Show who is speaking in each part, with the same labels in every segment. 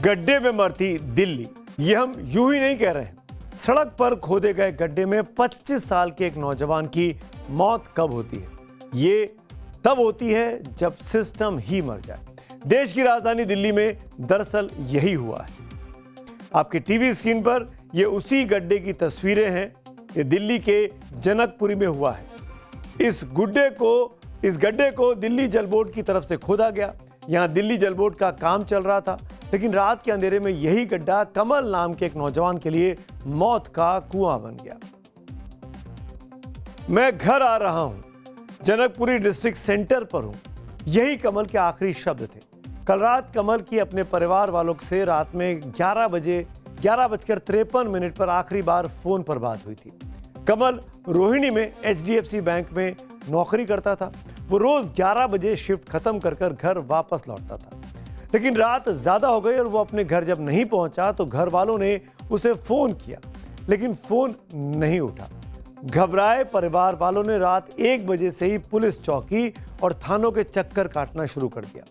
Speaker 1: गड्ढे में मरती दिल्ली, ये हम यूं ही नहीं कह रहे हैं। सड़क पर खोदे गए गड्ढे में 25 साल के एक नौजवान की मौत कब होती है? ये तब होती है जब सिस्टम ही मर जाए। देश की राजधानी दिल्ली में दरअसल यही हुआ है। आपके टीवी स्क्रीन पर ये उसी गड्ढे की तस्वीरें हैं। ये दिल्ली के जनकपुरी में हुआ है। इस गड्ढे को दिल्ली जल बोर्ड की तरफ से खोदा गया। यहाँ दिल्ली जल बोर्ड का काम चल रहा था, लेकिन रात के अंधेरे में यही गड्ढा कमल नाम के एक नौजवान के लिए मौत का कुआं बन गया। मैं घर आ रहा हूं, जनकपुरी डिस्ट्रिक्ट सेंटर पर हूं। यही कमल के आखिरी शब्द थे। कल रात कमल की अपने परिवार वालों से रात में 11:53 पर आखिरी बार फोन पर बात हुई थी। कमल रोहिणी में HDFC बैंक में नौकरी करता था। वो रोज 11 बजे शिफ्ट खत्म कर घर वापस लौटता था, लेकिन रात ज्यादा हो गई और वो अपने घर जब नहीं पहुंचा तो घर वालों ने उसे फोन किया, लेकिन फोन नहीं उठा। घबराए परिवार वालों ने रात 1 बजे से ही पुलिस चौकी और थानों के चक्कर काटना शुरू कर दिया।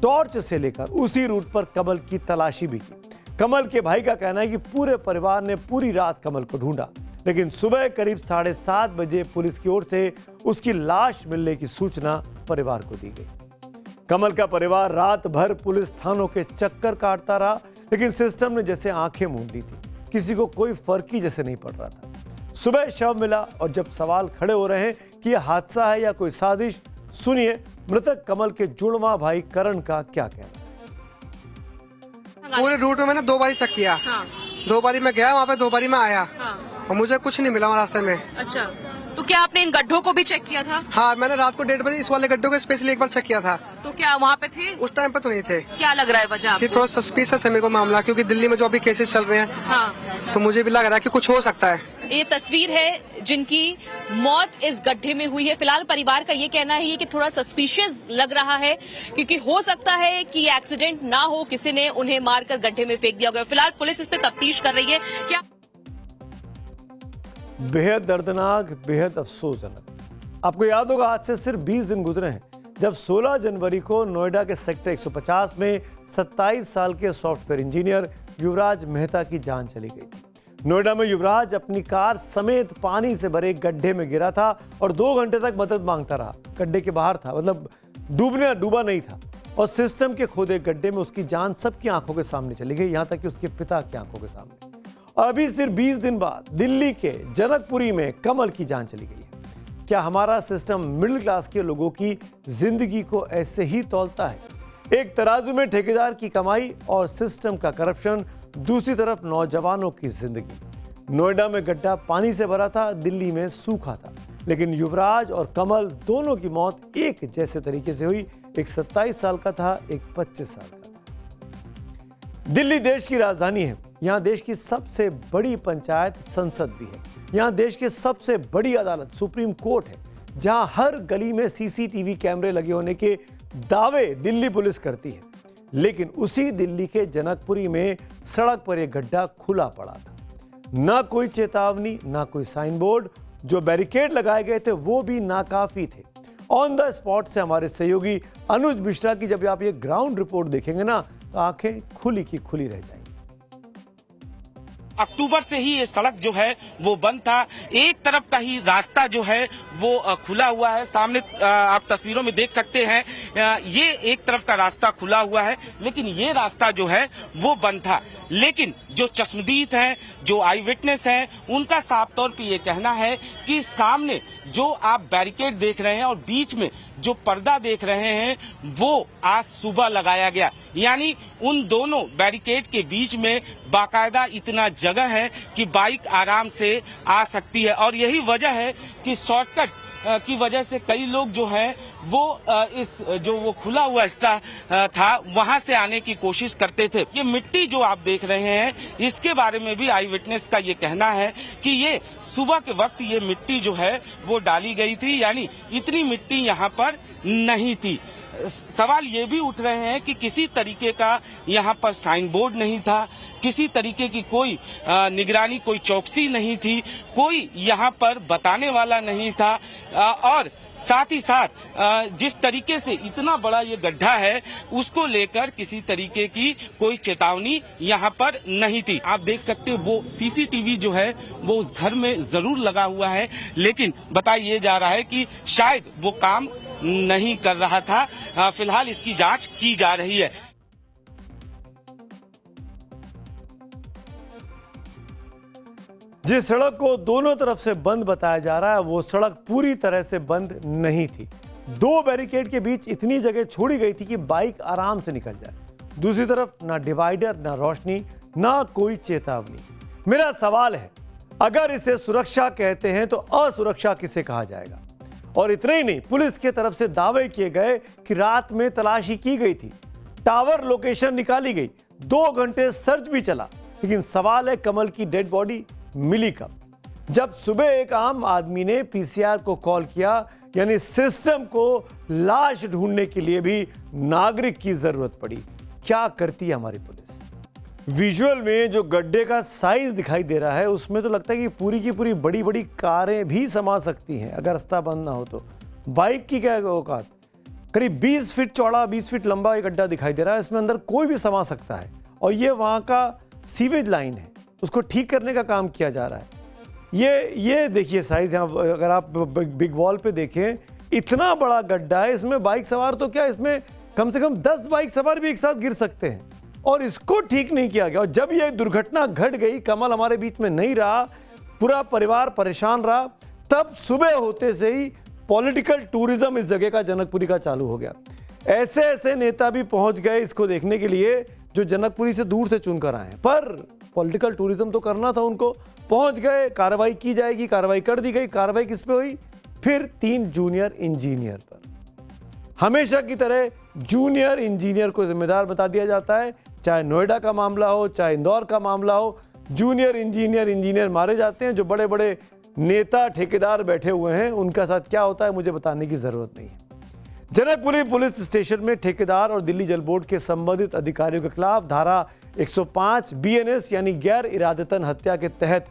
Speaker 1: टॉर्च से लेकर उसी रूट पर कमल की तलाशी भी की। कमल के भाई का कहना है कि पूरे परिवार ने पूरी रात कमल को ढूंढा, लेकिन सुबह करीब 7:30 बजे पुलिस की ओर से उसकी लाश मिलने की सूचना परिवार को दी गई। कमल का परिवार रात भर पुलिस थानों के चक्कर काटता रहा, लेकिन सिस्टम ने जैसे आंखें मूंद ली थी। किसी को कोई फर्क ही जैसे नहीं पड़ रहा था। सुबह शव मिला और जब सवाल खड़े हो रहे हैं कि यह हादसा है या कोई साजिश, सुनिए मृतक कमल के जुड़वा भाई करण का क्या कहना है।
Speaker 2: पूरे रूट में मैंने 2 बारी चेक किया।
Speaker 3: हाँ।
Speaker 2: 2 बारी मैं गया वहाँ पे, 2 बारी मैं आया।
Speaker 3: हाँ।
Speaker 2: और मुझे कुछ नहीं मिला वहाँ रास्ते में।
Speaker 3: अच्छा, तो क्या आपने इन गड्ढों को भी चेक किया था?
Speaker 2: हाँ, मैंने रात को 1:30 बजे इस वाले गड्ढों को स्पेशली एक बार चेक किया था।
Speaker 3: तो क्या वहाँ पे थे?
Speaker 2: उस टाइम पे तो नहीं थे।
Speaker 3: क्या लग रहा है वजह
Speaker 2: कि
Speaker 3: आपको?
Speaker 2: थोड़ा सस्पिशियस है मेरे को मामला, क्योंकि दिल्ली में जो अभी केसेस चल रहे हैं,
Speaker 3: हाँ।
Speaker 2: तो मुझे भी लग रहा है कि कुछ हो सकता है।
Speaker 3: ये तस्वीर है जिनकी मौत इस गड्ढे में हुई है। फिलहाल परिवार का ये कहना है कि थोड़ा सस्पिशियस लग रहा है, क्योंकि हो सकता है कि एक्सीडेंट ना हो, किसी ने उन्हें मारकर गड्ढे में फेंक दिया गया। फिलहाल पुलिस इस पे तफ्तीश कर रही है। क्या
Speaker 1: बेहद दर्दनाक, बेहद अफसोसजनक। आपको याद होगा आज से सिर्फ 20 दिन गुजरे हैं जब 16 जनवरी को नोएडा के सेक्टर 150 में 27 साल के सॉफ्टवेयर इंजीनियर युवराज मेहता की जान चली गई थी। नोएडा में युवराज अपनी कार समेत पानी से भरे गड्ढे में गिरा था और 2 घंटे तक मदद मांगता रहा। गड्ढे के बाहर था, मतलब डूबा नहीं था, और सिस्टम के खोदे गड्ढे में उसकी जान सबकी आंखों के सामने चली गई, यहां तक कि उसके पिता की आंखों के सामने। और अभी सिर्फ 20 दिन बाद दिल्ली के जनकपुरी में कमल की जान चली गई है। क्या हमारा सिस्टम मिडिल क्लास के लोगों की जिंदगी को ऐसे ही तौलता है? एक तराजू में ठेकेदार की कमाई और सिस्टम का करप्शन, दूसरी तरफ नौजवानों की जिंदगी। नोएडा में गड्ढा पानी से भरा था, दिल्ली में सूखा था, लेकिन युवराज और कमल दोनों की मौत एक जैसे तरीके से हुई। एक 27 साल का था, एक 25 साल का था। दिल्ली देश की राजधानी है। यहाँ देश की सबसे बड़ी पंचायत संसद भी है। यहाँ देश की सबसे बड़ी अदालत सुप्रीम कोर्ट है, जहाँ हर गली में CCTV कैमरे लगे होने के दावे दिल्ली पुलिस करती है। लेकिन उसी दिल्ली के जनकपुरी में सड़क पर एक गड्ढा खुला पड़ा था। ना कोई चेतावनी, ना कोई साइन बोर्ड। जो बैरिकेड लगाए गए थे वो भी नाकाफी थे। ऑन द स्पॉट से हमारे सहयोगी अनुज मिश्रा की जब आप ये ग्राउंड रिपोर्ट देखेंगे ना, तो आंखें खुली की खुली रह जाएंगी।
Speaker 4: अक्टूबर से ही ये सड़क जो है वो बंद था। एक तरफ का ही रास्ता जो है वो खुला हुआ है। सामने आप तस्वीरों में देख सकते हैं, ये एक तरफ का रास्ता खुला हुआ है, लेकिन ये रास्ता जो है वो बंद था। लेकिन जो चश्मदीद हैं, जो आई विटनेस हैं, उनका साफ तौर पे ये कहना है कि सामने जो आप बैरिकेड देख रहे हैं और बीच में जो पर्दा देख रहे हैं वो आज सुबह लगाया गया। यानी उन दोनों बैरिकेड के बीच में बाकायदा इतना जगह है कि बाइक आराम से आ सकती है। और यही वजह है कि शॉर्टकट की वजह से कई लोग जो हैं वो इस जो वो खुला हुआ हिस्सा था वहां से आने की कोशिश करते थे। ये मिट्टी जो आप देख रहे हैं, इसके बारे में भी आई विटनेस का ये कहना है कि ये सुबह के वक्त ये मिट्टी जो है वो डाली गई थी, यानी इतनी मिट्टी यहाँ पर नहीं थी। सवाल ये भी उठ रहे हैं कि किसी तरीके का यहाँ पर साइन बोर्ड नहीं था, किसी तरीके की कोई निगरानी, कोई चौकसी नहीं थी, कोई यहाँ पर बताने वाला नहीं था और साथ ही साथ जिस तरीके से इतना बड़ा ये गड्ढा है उसको लेकर किसी तरीके की कोई चेतावनी यहाँ पर नहीं थी। आप देख सकते हो वो सीसीटीवी जो है वो उस घर में जरूर लगा हुआ है, लेकिन बताया जा रहा है कि शायद वो काम नहीं कर रहा था। फिलहाल इसकी जांच की जा रही है।
Speaker 1: जिस सड़क को दोनों तरफ से बंद बताया जा रहा है वो सड़क पूरी तरह से बंद नहीं थी। दो बैरिकेड के बीच इतनी जगह छोड़ी गई थी कि बाइक आराम से निकल जाए। दूसरी तरफ ना डिवाइडर, ना रोशनी, ना कोई चेतावनी। मेरा सवाल है, अगर इसे सुरक्षा कहते हैं तो असुरक्षा किसे कहा जाएगा? और इतना ही नहीं, पुलिस की तरफ से दावे किए गए कि रात में तलाशी की गई थी, टावर लोकेशन निकाली गई, 2 घंटे सर्च भी चला, लेकिन सवाल है कमल की डेड बॉडी मिली कब? जब सुबह एक आम आदमी ने पीसीआर को कॉल किया, यानी सिस्टम को लाश ढूंढने के लिए भी नागरिक की जरूरत पड़ी। क्या करती है हमारी पुलिस? विजुअल में जो गड्ढे का साइज दिखाई दे रहा है उसमें तो लगता है कि पूरी की पूरी बड़ी बड़ी कारें भी समा सकती हैं अगर रास्ता बंद ना हो तो। बाइक की क्या औकात? करीब 20 फीट चौड़ा, 20 फीट लंबा एक गड्ढा दिखाई दे रहा है, इसमें अंदर कोई भी समा सकता है। और ये वहाँ का सीवेज लाइन है, उसको ठीक करने का काम किया जा रहा है। ये देखिए साइज, यहाँ अगर आप बिग वॉल पे देखें, इतना बड़ा गड्ढा है, इसमें बाइक सवार तो क्या, इसमें कम से कम 10 बाइक सवार भी एक साथ गिर सकते हैं, और इसको ठीक नहीं किया गया। और जब ये दुर्घटना घट गई, कमल हमारे बीच में नहीं रहा, पूरा परिवार परेशान रहा, तब सुबह होते से ही पॉलिटिकल टूरिज्म इस जगह का, जनकपुरी का, चालू हो गया। ऐसे ऐसे नेता भी पहुंच गए इसको देखने के लिए जो जनकपुरी से दूर से चुनकर आए, पर पॉलिटिकल टूरिज्म तो करना था उनको। पहुंच गए, कार्रवाई की जाएगी, कार्रवाई कर दी गई। कार्रवाई किस पे हुई? फिर 3 जूनियर इंजीनियर पर। हमेशा की तरह जूनियर इंजीनियर को जिम्मेदार बता दिया जाता है, चाहे नोएडा का मामला हो, चाहे इंदौर का मामला हो, जूनियर इंजीनियर मारे जाते हैं। जो बड़े बड़े नेता ठेकेदार बैठे हुए हैं उनका साथ क्या होता है मुझे बताने की जरूरत नहीं है। जनकपुरी पुलिस स्टेशन में ठेकेदार और दिल्ली जल बोर्ड के संबंधित अधिकारियों के खिलाफ धारा 105 BNS यानी गैर इरादतन हत्या के तहत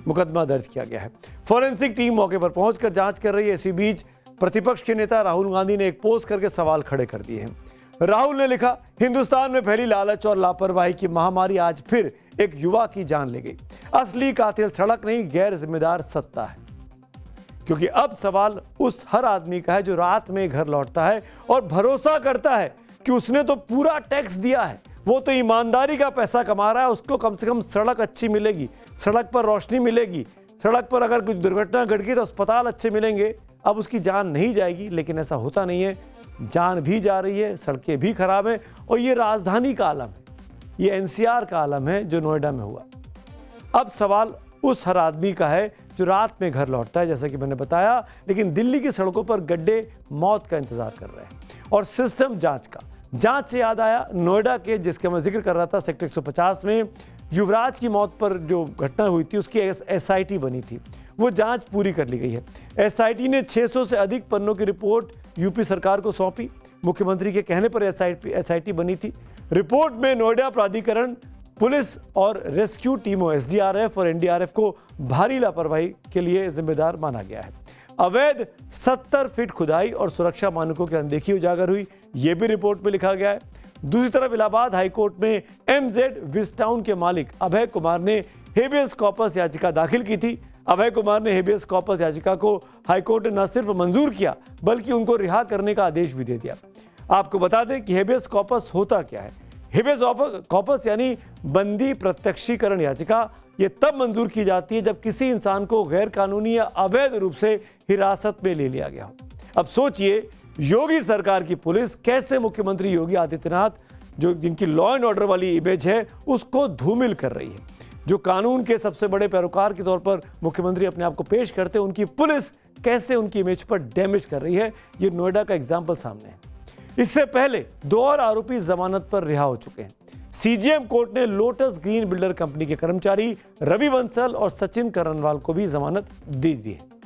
Speaker 1: मुकदमा दर्ज किया गया है। फॉरेंसिक टीम मौके पर पहुंचकर जांच कर रही है। इसी बीच प्रतिपक्ष के नेता राहुल गांधी ने एक पोस्ट करके सवाल खड़े कर दिए हैं। राहुल ने लिखा, हिंदुस्तान में फैली लालच और लापरवाही की महामारी, आज फिर एक युवा की जान ले गई। असली कातिल सड़क नहीं, गैर जिम्मेदार सत्ता है। क्योंकि अब सवाल उस हर आदमी का है जो रात में घर लौटता है और भरोसा करता है कि उसने तो पूरा टैक्स दिया है, वो तो ईमानदारी का पैसा कमा रहा है, उसको कम से कम सड़क अच्छी मिलेगी, सड़क पर रोशनी मिलेगी, सड़क पर अगर कुछ दुर्घटना घट गई तो अस्पताल अच्छे मिलेंगे। अब उसकी जान नहीं जाएगी, लेकिन ऐसा होता नहीं है। जान भी जा रही है, सड़कें भी खराब हैं, और ये राजधानी का आलम है, ये NCR का आलम है जो नोएडा में हुआ। अब सवाल उस हर आदमी का है जो रात में घर लौटता है, जैसा कि मैंने बताया, लेकिन दिल्ली की सड़कों पर गड्ढे मौत का इंतजार कर रहे हैं। और सिस्टम जांच से याद आया, नोएडा के जिसका मैं जिक्र कर रहा था, सेक्टर 150 में युवराज की मौत पर जो घटना हुई थी उसकी SIT बनी थी, वो जांच पूरी कर ली गई है। SIT ने 600 से अधिक पन्नों की रिपोर्ट यूपी सरकार को सौंपी। मुख्यमंत्री के कहने पर SIT बनी थी। रिपोर्ट में नोएडा प्राधिकरण, पुलिस और रेस्क्यू टीमों SDRF और NDRF को भारी लापरवाही के लिए जिम्मेदार माना गया है। अवैध 70 फीट खुदाई और सुरक्षा मानकों की अनदेखी उजागर हुई, यह भी रिपोर्ट में लिखा गया है। दूसरी तरफ इलाहाबाद हाईकोर्ट में MZ विस्टाउन के मालिक अभय कुमार ने हेबियस कॉर्पस याचिका दाखिल की थी। अभय कुमार ने हेबियस कॉर्पस याचिका को हाईकोर्ट ने न सिर्फ मंजूर किया बल्कि उनको रिहा करने का आदेश भी दे दिया। आपको बता दें कि हेबियस कॉर्पस होता क्या है। हेबियस कॉर्पस यानी बंदी प्रत्यक्षीकरण याचिका, ये तब मंजूर की जाती है जब किसी इंसान को गैर कानूनी या अवैध रूप से हिरासत में ले लिया गया हो। अब सोचिए, योगी सरकार की पुलिस कैसे मुख्यमंत्री योगी आदित्यनाथ, जो जिनकी लॉ एंड ऑर्डर वाली इमेज है, उसको धूमिल कर रही है। जो कानून के सबसे बड़े पैरोकार के तौर पर मुख्यमंत्री अपने आप को पेश करते हैं, उनकी पुलिस कैसे उनकी इमेज पर डैमेज कर रही है, ये नोएडा का एग्जाम्पल सामने है। इससे पहले 2 और आरोपी जमानत पर रिहा हो चुके हैं। CGM कोर्ट ने लोटस ग्रीन बिल्डर कंपनी के कर्मचारी रवि बंसल और सचिन करनवाल को भी जमानत दे दी है।